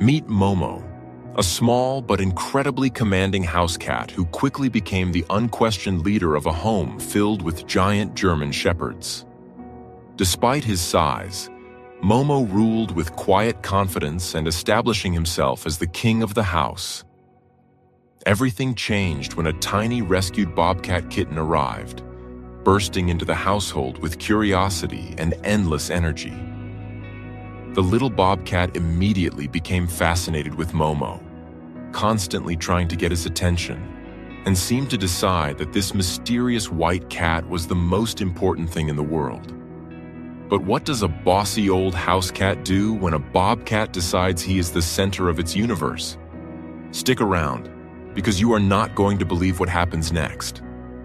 Meet Momo, a small but incredibly commanding house cat who quickly became the unquestioned leader of a home filled with giant German shepherds. Despite his size, Momo ruled with quiet confidence and establishing himself as the king of the house. Everything changed when a tiny rescued Bobcat kitten arrived, bursting into the household with curiosity and endless energy. The little Bobcat immediately became fascinated with Momo, constantly trying to get his attention, and seemed to decide that this mysterious white cat was the most important thing in the world. But what does a bossy old house cat do when a Bobcat decides he is the center of its universe? Stick around, because you are not going to believe what happens next.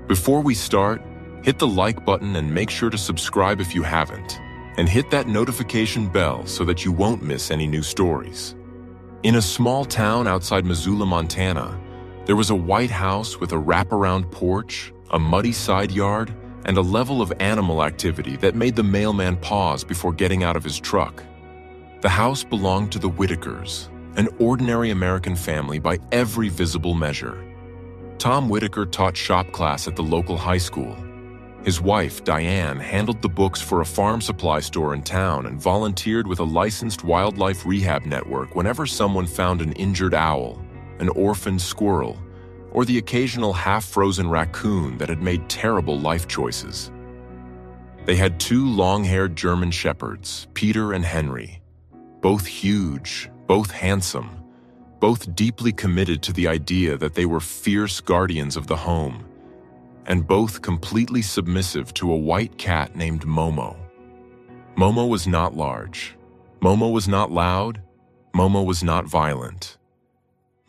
Before we start, hit the like button and make sure to subscribe if you haven't, and hit that notification bell so that you won't miss any new stories. In a small town outside Missoula, Montana, there was a white house with a wraparound porch, a muddy side yard, and a level of animal activity that made the mailman pause before getting out of his truck. The house belonged to the Whitakers, an ordinary American family by every visible measure. Tom Whitaker taught shop class at the local high school. His wife, Diane, handled the books for a farm supply store in town and volunteered with a licensed wildlife rehab network whenever someone found an injured owl, an orphaned squirrel, or the occasional half-frozen raccoon that had made terrible life choices. They had two long-haired German shepherds, Peter and Henry, both huge, both handsome, both deeply committed to the idea that they were fierce guardians of the home, and both completely submissive to a white cat named Momo. Momo was not large. Momo was not loud. Momo was not violent.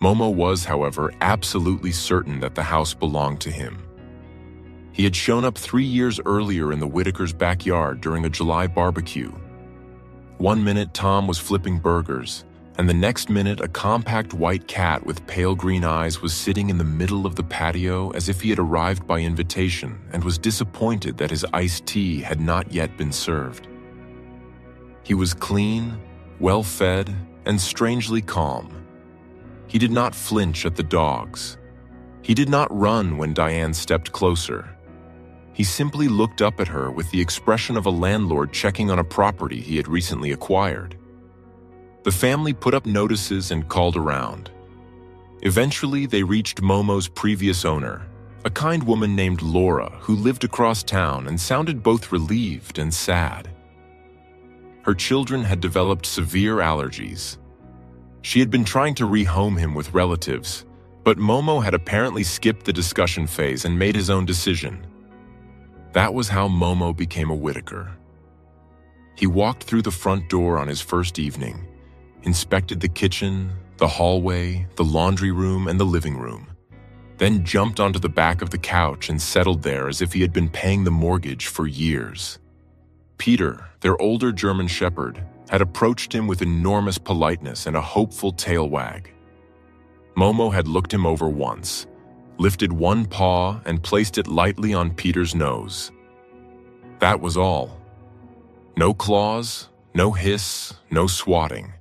Momo was, however, absolutely certain that the house belonged to him. He had shown up 3 years earlier in the Whitakers' backyard during a July barbecue. One minute Tom was flipping burgers, and the next minute a compact white cat with pale green eyes was sitting in the middle of the patio as if he had arrived by invitation and was disappointed that his iced tea had not yet been served. He was clean, well-fed, and strangely calm. He did not flinch at the dogs. He did not run when Diane stepped closer. He simply looked up at her with the expression of a landlord checking on a property he had recently acquired. The family put up notices and called around. Eventually, they reached Momo's previous owner, a kind woman named Laura who lived across town and sounded both relieved and sad. Her children had developed severe allergies. She had been trying to rehome him with relatives, but Momo had apparently skipped the discussion phase and made his own decision. That was how Momo became a Whitaker. He walked through the front door on his first evening, inspected the kitchen, the hallway, the laundry room, and the living room, then jumped onto the back of the couch and settled there as if he had been paying the mortgage for years. Peter, their older German shepherd, had approached him with enormous politeness and a hopeful tail wag. Momo had looked him over once, lifted one paw and placed it lightly on Peter's nose. That was all. No claws, no hiss, no swatting.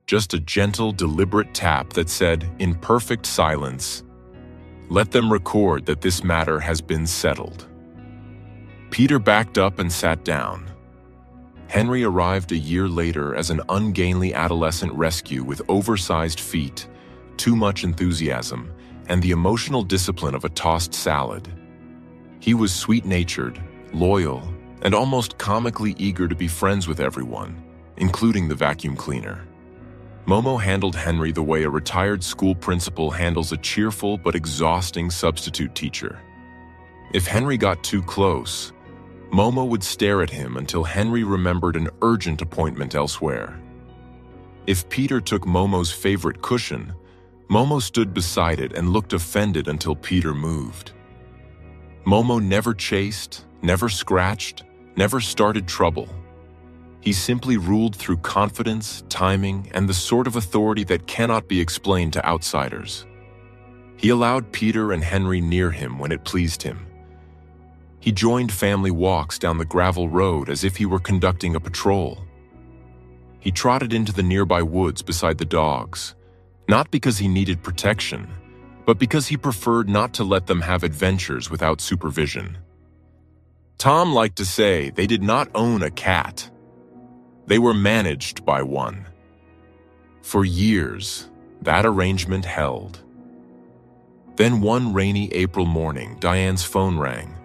Just a gentle, deliberate tap that said, in perfect silence, "Let them record that this matter has been settled." Peter backed up and sat down. Henry arrived a year later as an ungainly adolescent rescue with oversized feet, too much enthusiasm, and the emotional discipline of a tossed salad. He was sweet-natured, loyal, and almost comically eager to be friends with everyone, including the vacuum cleaner. Momo handled Henry the way a retired school principal handles a cheerful but exhausting substitute teacher. If Henry got too close, Momo would stare at him until Henry remembered an urgent appointment elsewhere. If Peter took Momo's favorite cushion, Momo stood beside it and looked offended until Peter moved. Momo never chased, never scratched, never started trouble. He simply ruled through confidence, timing, and the sort of authority that cannot be explained to outsiders. He allowed Peter and Henry near him when it pleased him. He joined family walks down the gravel road as if he were conducting a patrol. He trotted into the nearby woods beside the dogs, not because he needed protection, but because he preferred not to let them have adventures without supervision. Tom liked to say they did not own a cat. They were managed by one. For years, that arrangement held. Then one rainy April morning, Diane's phone rang.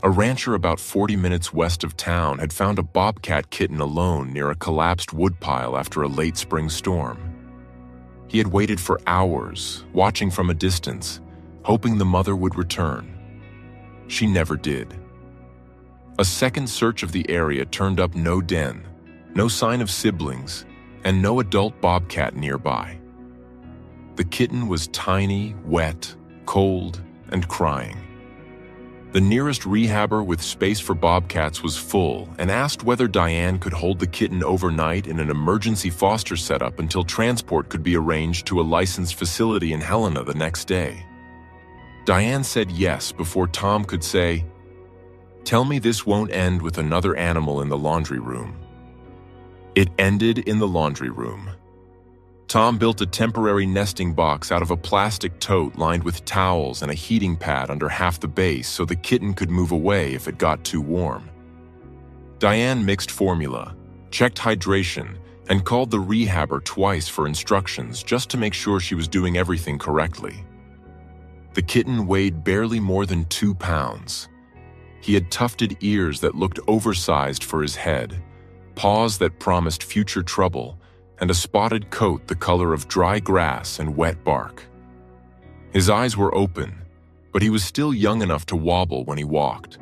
A rancher about 40 minutes west of town had found a bobcat kitten alone near a collapsed woodpile after a late spring storm. He had waited for hours, watching from a distance, hoping the mother would return. She never did. A second search of the area turned up no den, no sign of siblings, and no adult bobcat nearby. The kitten was tiny, wet, cold, and crying. The nearest rehabber with space for bobcats was full and asked whether Diane could hold the kitten overnight in an emergency foster setup until transport could be arranged to a licensed facility in Helena the next day. Diane said yes before Tom could say, "Tell me this won't end with another animal in the laundry room." It ended in the laundry room. Tom built a temporary nesting box out of a plastic tote lined with towels and a heating pad under half the base so the kitten could move away if it got too warm. Diane mixed formula, checked hydration, and called the rehabber twice for instructions just to make sure she was doing everything correctly. The kitten weighed barely more than 2 pounds. He had tufted ears that looked oversized for his head, paws that promised future trouble, and a spotted coat the color of dry grass and wet bark. His eyes were open, but he was still young enough to wobble when he walked.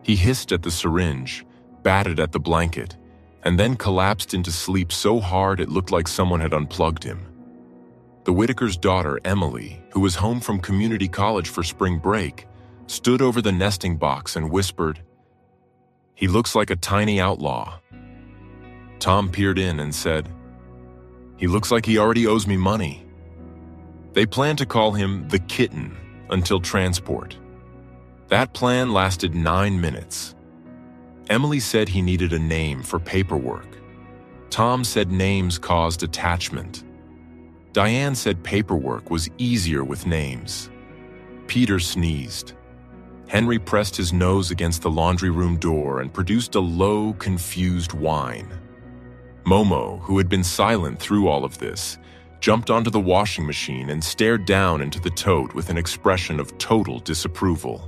He hissed at the syringe, batted at the blanket, and then collapsed into sleep so hard it looked like someone had unplugged him. The Whitaker's daughter, Emily, who was home from community college for spring break, stood over the nesting box and whispered, "He looks like a tiny outlaw." Tom peered in and said, "He looks like he already owes me money." They planned to call him the Kitten until transport. That plan lasted 9 minutes. Emily said he needed a name for paperwork. Tom said names caused attachment. Diane said paperwork was easier with names. Peter sneezed. Henry pressed his nose against the laundry room door and produced a low, confused whine. Momo, who had been silent through all of this, jumped onto the washing machine and stared down into the tote with an expression of total disapproval.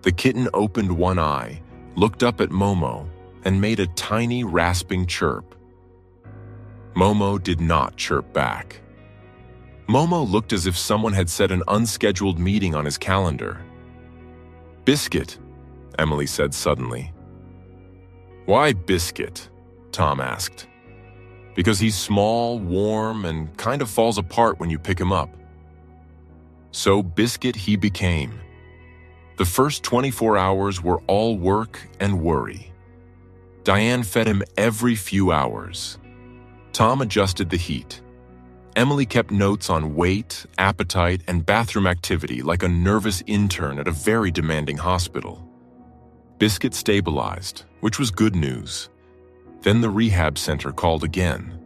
The kitten opened one eye, looked up at Momo, and made a tiny, rasping chirp. Momo did not chirp back. Momo looked as if someone had set an unscheduled meeting on his calendar. "Biscuit," Emily said suddenly. "Why Biscuit?" Tom asked. "Because he's small, warm, and kind of falls apart when you pick him up." So Biscuit he became. The first 24 hours were all work and worry. Diane fed him every few hours. Tom adjusted the heat. Emily kept notes on weight, appetite, and bathroom activity like a nervous intern at a very demanding hospital. Biscuit stabilized, which was good news. Then the rehab center called again.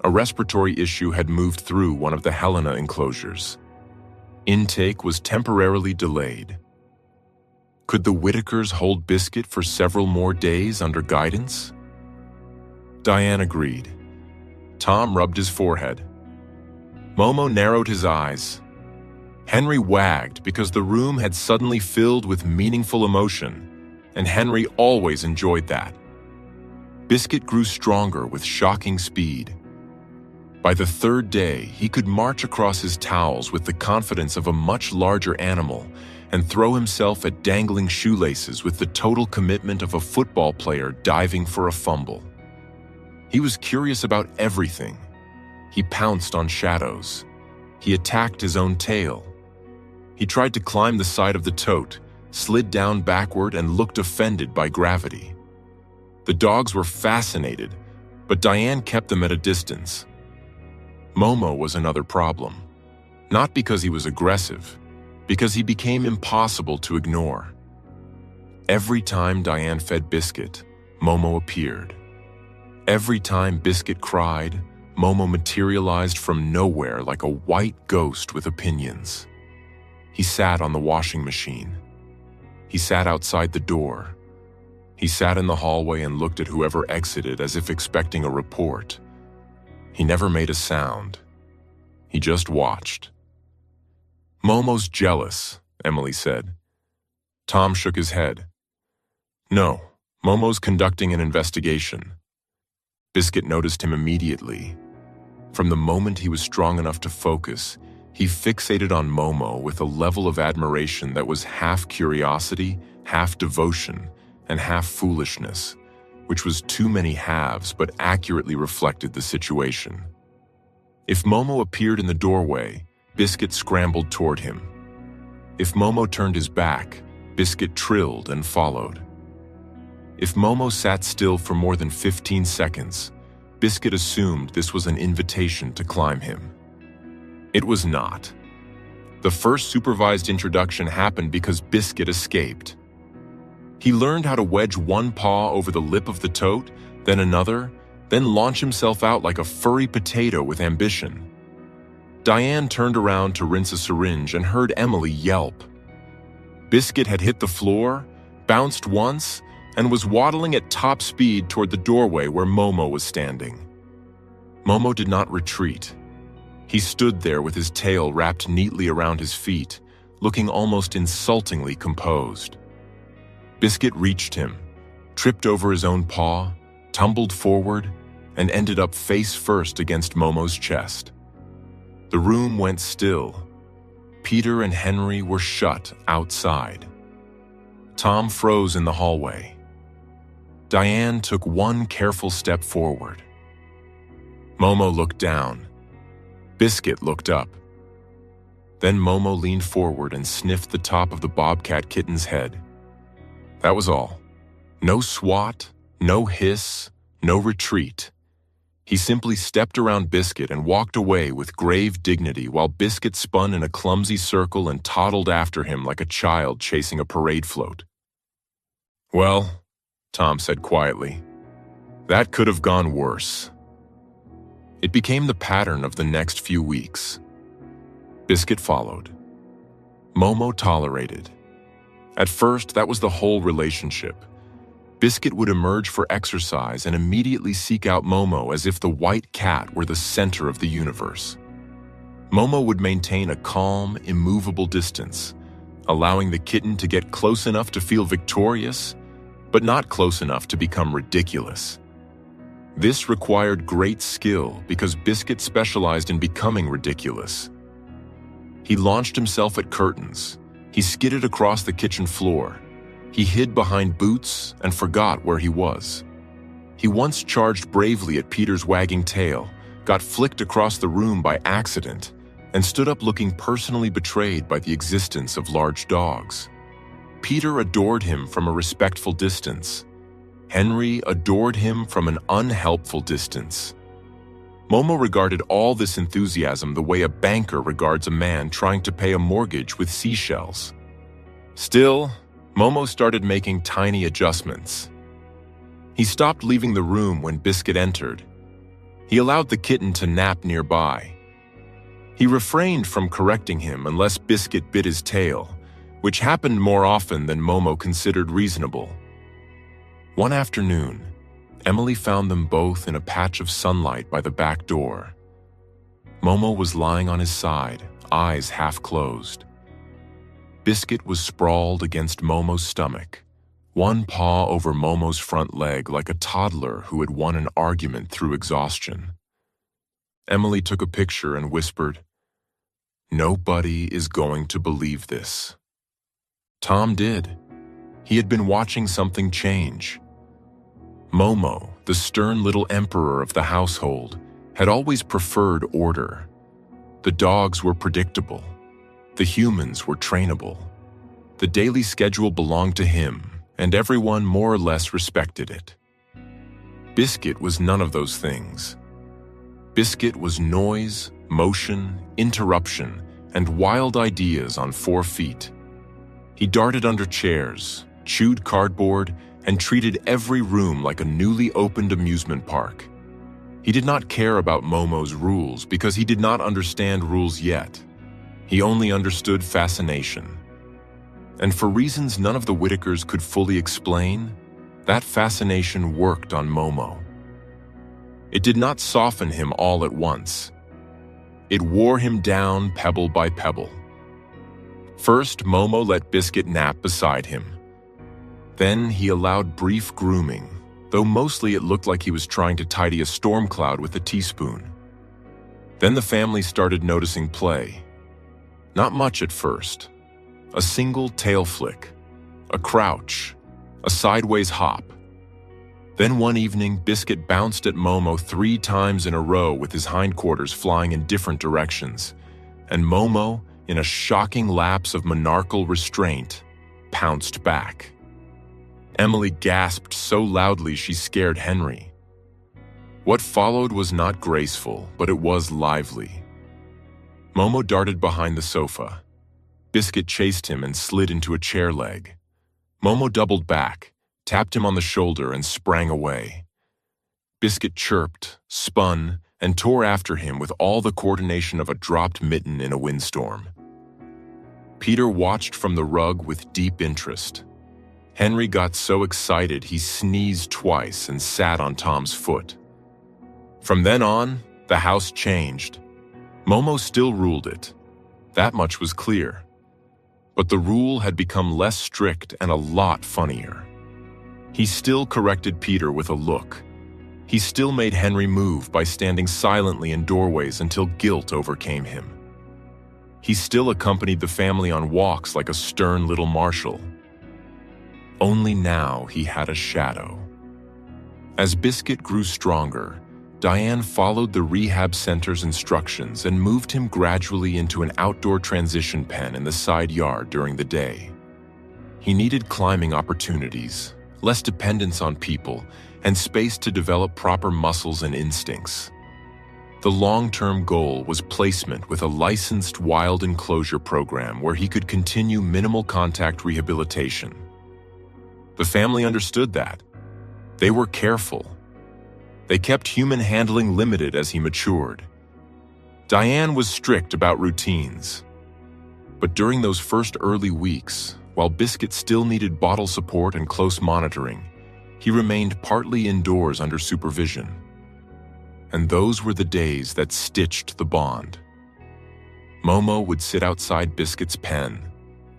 A respiratory issue had moved through one of the Helena enclosures. Intake was temporarily delayed. Could the Whitakers hold Biscuit for several more days under guidance? Diane agreed. Tom rubbed his forehead. Momo narrowed his eyes. Henry wagged because the room had suddenly filled with meaningful emotion, and Henry always enjoyed that. Biscuit grew stronger with shocking speed. By the 3rd day, he could march across his towels with the confidence of a much larger animal and throw himself at dangling shoelaces with the total commitment of a football player diving for a fumble. He was curious about everything. He pounced on shadows. He attacked his own tail. He tried to climb the side of the tote, slid down backward, and looked offended by gravity. The dogs were fascinated, but Diane kept them at a distance. Momo was another problem. Not because he was aggressive, because he became impossible to ignore. Every time Diane fed Biscuit, Momo appeared. Every time Biscuit cried, Momo materialized from nowhere like a white ghost with opinions. He sat on the washing machine. He sat outside the door. He sat in the hallway and looked at whoever exited as if expecting a report. He never made a sound. He just watched. "Momo's jealous," Emily said. Tom shook his head. "No, Momo's conducting an investigation." Biscuit noticed him immediately. From the moment he was strong enough to focus, he fixated on Momo with a level of admiration that was half curiosity, half devotion, and half foolishness, which was too many halves but accurately reflected the situation. If Momo appeared in the doorway, Biscuit scrambled toward him. If Momo turned his back, Biscuit trilled and followed. If Momo sat still for more than 15 seconds, Biscuit assumed this was an invitation to climb him. It was not. The first supervised introduction happened because Biscuit escaped. He learned how to wedge one paw over the lip of the tote, then another, then launch himself out like a furry potato with ambition. Diane turned around to rinse a syringe and heard Emily yelp. Biscuit had hit the floor, bounced once, and was waddling at top speed toward the doorway where Momo was standing. Momo did not retreat. He stood there with his tail wrapped neatly around his feet, looking almost insultingly composed. Biscuit reached him, tripped over his own paw, tumbled forward, and ended up face first against Momo's chest. The room went still. Peter and Henry were shut outside. Tom froze in the hallway. Diane took one careful step forward. Momo looked down. Biscuit looked up. Then Momo leaned forward and sniffed the top of the Bobcat kitten's head. That was all. No swat, no hiss, no retreat. He simply stepped around Biscuit and walked away with grave dignity while Biscuit spun in a clumsy circle and toddled after him like a child chasing a parade float. "Well," Tom said quietly, "that could have gone worse." It became the pattern of the next few weeks. Biscuit followed. Momo tolerated. At first, that was the whole relationship. Biscuit would emerge for exercise and immediately seek out Momo as if the white cat were the center of the universe. Momo would maintain a calm, immovable distance, allowing the kitten to get close enough to feel victorious, but not close enough to become ridiculous. This required great skill because Biscuit specialized in becoming ridiculous. He launched himself at curtains. He skidded across the kitchen floor. He hid behind boots and forgot where he was. He once charged bravely at Peter's wagging tail, got flicked across the room by accident, and stood up looking personally betrayed by the existence of large dogs. Peter adored him from a respectful distance. Henry adored him from an unhelpful distance. Momo regarded all this enthusiasm the way a banker regards a man trying to pay a mortgage with seashells. Still, Momo started making tiny adjustments. He stopped leaving the room when Biscuit entered. He allowed the kitten to nap nearby. He refrained from correcting him unless Biscuit bit his tail, which happened more often than Momo considered reasonable. One afternoon, Emily found them both in a patch of sunlight by the back door. Momo was lying on his side, eyes half closed. Biscuit was sprawled against Momo's stomach, one paw over Momo's front leg like a toddler who had won an argument through exhaustion. Emily took a picture and whispered, "Nobody is going to believe this." Tom did. He had been watching something change. Momo, the stern little emperor of the household, had always preferred order. The dogs were predictable. The humans were trainable. The daily schedule belonged to him, and everyone more or less respected it. Biscuit was none of those things. Biscuit was noise, motion, interruption, and wild ideas on 4 feet. He darted under chairs, chewed cardboard, and treated every room like a newly opened amusement park. He did not care about Momo's rules because he did not understand rules yet. He only understood fascination. And for reasons none of the Whitakers could fully explain, that fascination worked on Momo. It did not soften him all at once. It wore him down pebble by pebble. First, Momo let Biscuit nap beside him. Then he allowed brief grooming, though mostly it looked like he was trying to tidy a storm cloud with a teaspoon. Then the family started noticing play. Not much at first. A single tail flick, a crouch, a sideways hop. Then one evening, Biscuit bounced at Momo 3 times in a row with his hindquarters flying in different directions, and Momo, in a shocking lapse of monarchical restraint, pounced back. Emily gasped so loudly she scared Henry. What followed was not graceful, but it was lively. Momo darted behind the sofa. Biscuit chased him and slid into a chair leg. Momo doubled back, tapped him on the shoulder, and sprang away. Biscuit chirped, spun, and tore after him with all the coordination of a dropped mitten in a windstorm. Peter watched from the rug with deep interest. Henry got so excited he sneezed twice and sat on Tom's foot. From then on, the house changed. Momo still ruled it. That much was clear. But the rule had become less strict and a lot funnier. He still corrected Peter with a look. He still made Henry move by standing silently in doorways until guilt overcame him. He still accompanied the family on walks like a stern little marshal. Only now he had a shadow. As Biscuit grew stronger, Diane followed the rehab center's instructions and moved him gradually into an outdoor transition pen in the side yard during the day. He needed climbing opportunities, less dependence on people, and space to develop proper muscles and instincts. The long-term goal was placement with a licensed wild enclosure program where he could continue minimal contact rehabilitation. The family understood that. They were careful. They kept human handling limited as he matured. Diane was strict about routines. But during those first early weeks, while Biscuit still needed bottle support and close monitoring, he remained partly indoors under supervision. And those were the days that stitched the bond. Momo would sit outside Biscuit's pen,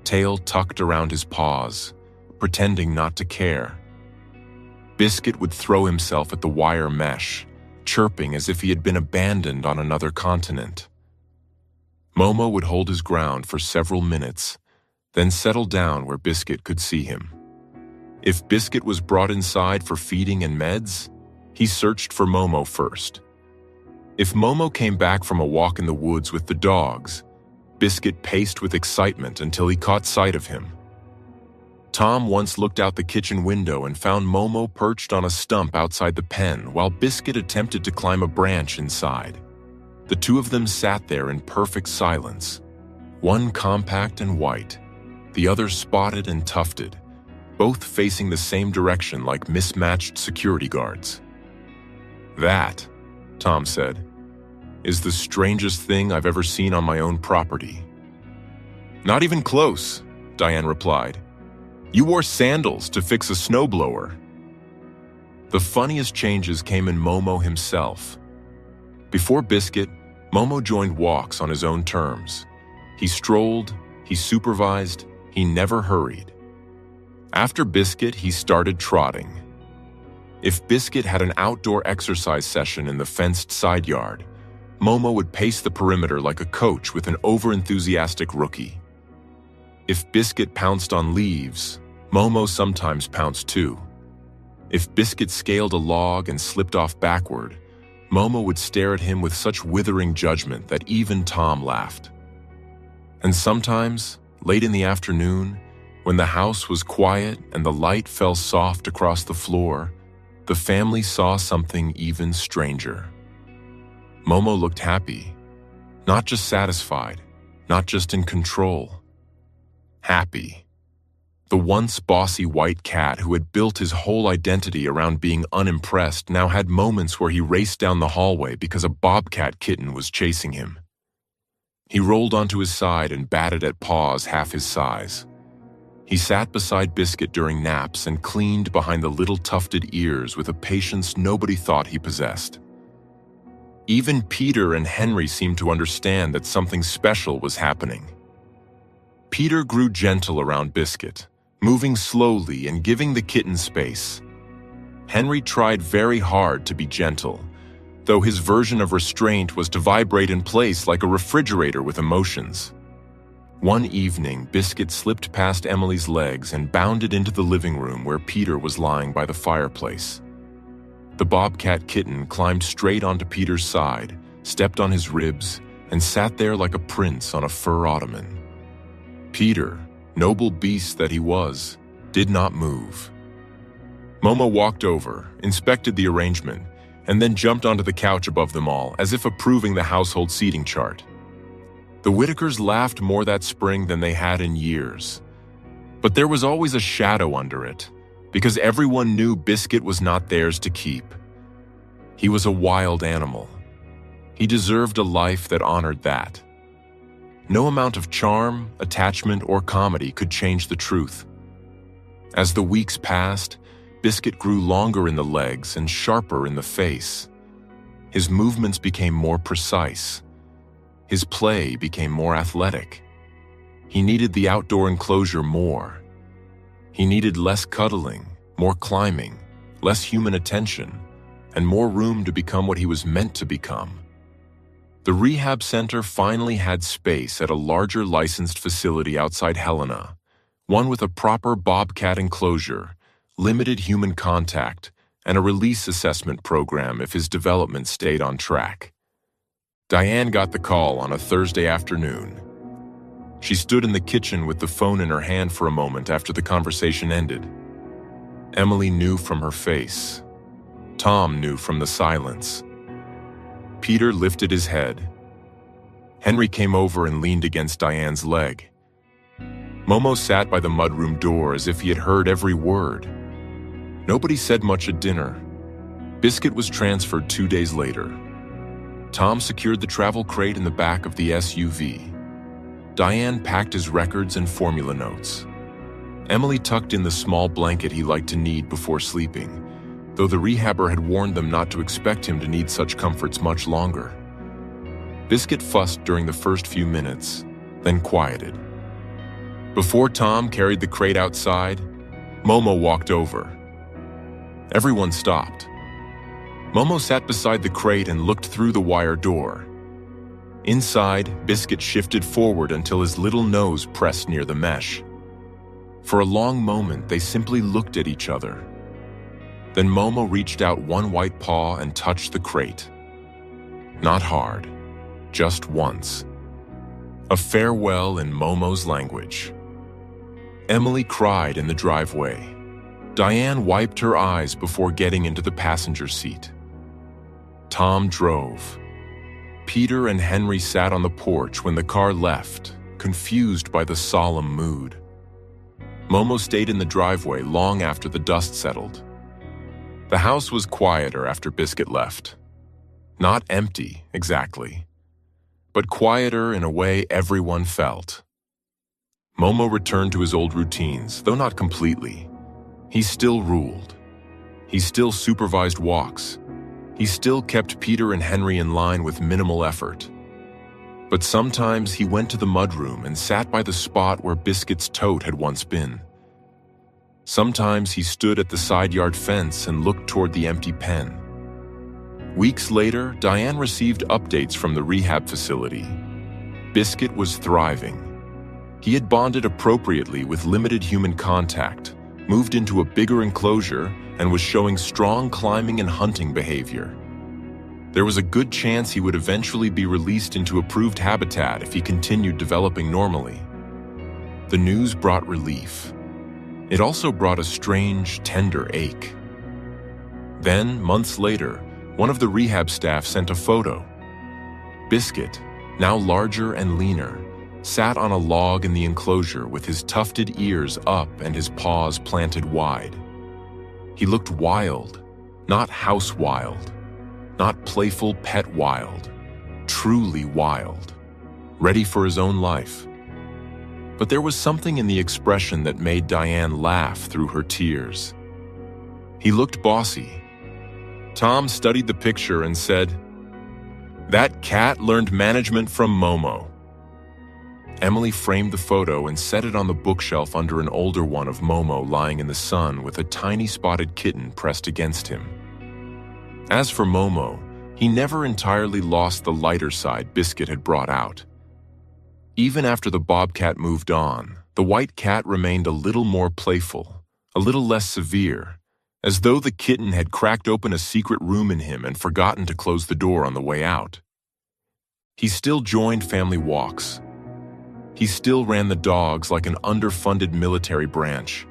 tail tucked around his paws, pretending not to care. Biscuit would throw himself at the wire mesh, chirping as if he had been abandoned on another continent. Momo would hold his ground for several minutes, then settle down where Biscuit could see him. If Biscuit was brought inside for feeding and meds, he searched for Momo first. If Momo came back from a walk in the woods with the dogs, Biscuit paced with excitement until he caught sight of him. Tom once looked out the kitchen window and found Momo perched on a stump outside the pen while Biscuit attempted to climb a branch inside. The two of them sat there in perfect silence, one compact and white, the other spotted and tufted, both facing the same direction like mismatched security guards. "That," Tom said, "is the strangest thing I've ever seen on my own property." "Not even close," Diane replied. "You wore sandals to fix a snowblower." The funniest changes came in Momo himself. Before Biscuit, Momo joined walks on his own terms. He strolled, he supervised, he never hurried. After Biscuit, he started trotting. If Biscuit had an outdoor exercise session in the fenced side yard, Momo would pace the perimeter like a coach with an over-enthusiastic rookie. If Biscuit pounced on leaves, Momo sometimes pounced too. If Biscuit scaled a log and slipped off backward, Momo would stare at him with such withering judgment that even Tom laughed. And sometimes, late in the afternoon, when the house was quiet and the light fell soft across the floor, the family saw something even stranger. Momo looked happy, not just satisfied, not just in control. Happy. The once bossy white cat who had built his whole identity around being unimpressed now had moments where he raced down the hallway because a bobcat kitten was chasing him. He rolled onto his side and batted at paws half his size. He sat beside Biscuit during naps and cleaned behind the little tufted ears with a patience nobody thought he possessed. Even Peter and Henry seemed to understand that something special was happening. Peter grew gentle around Biscuit, moving slowly and giving the kitten space. Henry tried very hard to be gentle, though his version of restraint was to vibrate in place like a refrigerator with emotions. One evening, Biscuit slipped past Emily's legs and bounded into the living room where Peter was lying by the fireplace. The bobcat kitten climbed straight onto Peter's side, stepped on his ribs, and sat there like a prince on a fur ottoman. Peter, noble beast that he was, did not move. Momo walked over, inspected the arrangement, and then jumped onto the couch above them all, as if approving the household seating chart. The Whitakers laughed more that spring than they had in years. But there was always a shadow under it, because everyone knew Biscuit was not theirs to keep. He was a wild animal. He deserved a life that honored that. No amount of charm, attachment, or comedy could change the truth. As the weeks passed, Biscuit grew longer in the legs and sharper in the face. His movements became more precise. His play became more athletic. He needed the outdoor enclosure more. He needed less cuddling, more climbing, less human attention, and more room to become what he was meant to become. The rehab center finally had space at a larger licensed facility outside Helena, one with a proper bobcat enclosure, limited human contact, and a release assessment program if his development stayed on track. Diane got the call on a Thursday afternoon. She stood in the kitchen with the phone in her hand for a moment after the conversation ended. Emily knew from her face. Tom knew from the silence. Peter lifted his head. Henry came over and leaned against Diane's leg. Momo sat by the mudroom door as if he had heard every word. Nobody said much at dinner. Biscuit was transferred 2 days later. Tom secured the travel crate in the back of the SUV. Diane packed his records and formula notes. Emily tucked in the small blanket he liked to need before sleeping, though the rehabber had warned them not to expect him to need such comforts much longer. Biscuit fussed during the first few minutes, then quieted. Before Tom carried the crate outside, Momo walked over. Everyone stopped. Momo sat beside the crate and looked through the wire door. Inside, Biscuit shifted forward until his little nose pressed near the mesh. For a long moment, they simply looked at each other. Then Momo reached out one white paw and touched the crate. Not hard, just once. A farewell in Momo's language. Emily cried in the driveway. Diane wiped her eyes before getting into the passenger seat. Tom drove. Peter and Henry sat on the porch when the car left, confused by the solemn mood. Momo stayed in the driveway long after the dust settled. The house was quieter after Biscuit left. Not empty, exactly, but quieter in a way everyone felt. Momo returned to his old routines, though not completely. He still ruled. He still supervised walks. He still kept Peter and Henry in line with minimal effort. But sometimes he went to the mudroom and sat by the spot where Biscuit's tote had once been. Sometimes he stood at the side yard fence and looked toward the empty pen. Weeks later, Diane received updates from the rehab facility. Biscuit was thriving. He had bonded appropriately with limited human contact, moved into a bigger enclosure, and was showing strong climbing and hunting behavior. There was a good chance he would eventually be released into approved habitat if he continued developing normally. The news brought relief. It also brought a strange, tender ache. Then, months later, one of the rehab staff sent a photo. Biscuit, now larger and leaner, sat on a log in the enclosure with his tufted ears up and his paws planted wide. He looked wild, not house wild, not playful pet wild, truly wild, ready for his own life. But there was something in the expression that made Diane laugh through her tears. He looked bossy. Tom studied the picture and said, "That cat learned management from Momo." Emily framed the photo and set it on the bookshelf under an older one of Momo lying in the sun with a tiny spotted kitten pressed against him. As for Momo, he never entirely lost the lighter side Biscuit had brought out. Even after the Bobcat moved on, the white cat remained a little more playful, a little less severe, as though the kitten had cracked open a secret room in him and forgotten to close the door on the way out. He still joined family walks. He still ran the dogs like an underfunded military branch.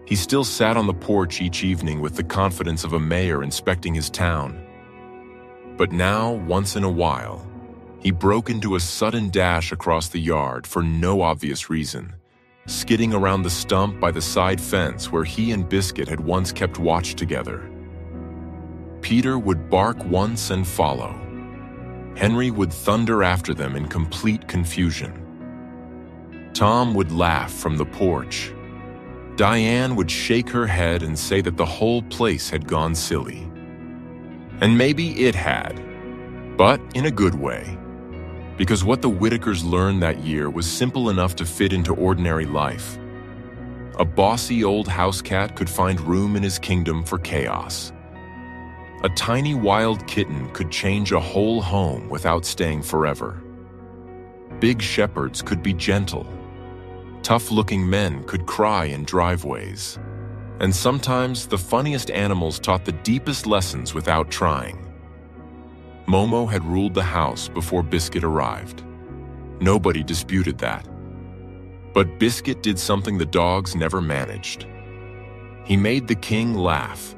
He still sat on the porch each evening with the confidence of a mayor inspecting his town. But now, once in a while, he broke into a sudden dash across the yard for no obvious reason, skidding around the stump by the side fence where he and Biscuit had once kept watch together. Peter would bark once and follow. Henry would thunder after them in complete confusion. Tom would laugh from the porch. Diane would shake her head and say that the whole place had gone silly. And maybe it had, but in a good way. Because what the Whitakers learned that year was simple enough to fit into ordinary life. A bossy old house cat could find room in his kingdom for chaos. A tiny wild kitten could change a whole home without staying forever. Big shepherds could be gentle. Tough-looking men could cry in driveways. And sometimes the funniest animals taught the deepest lessons without trying. Momo had ruled the house before Biscuit arrived. Nobody disputed that. But Biscuit did something the dogs never managed. He made the king laugh,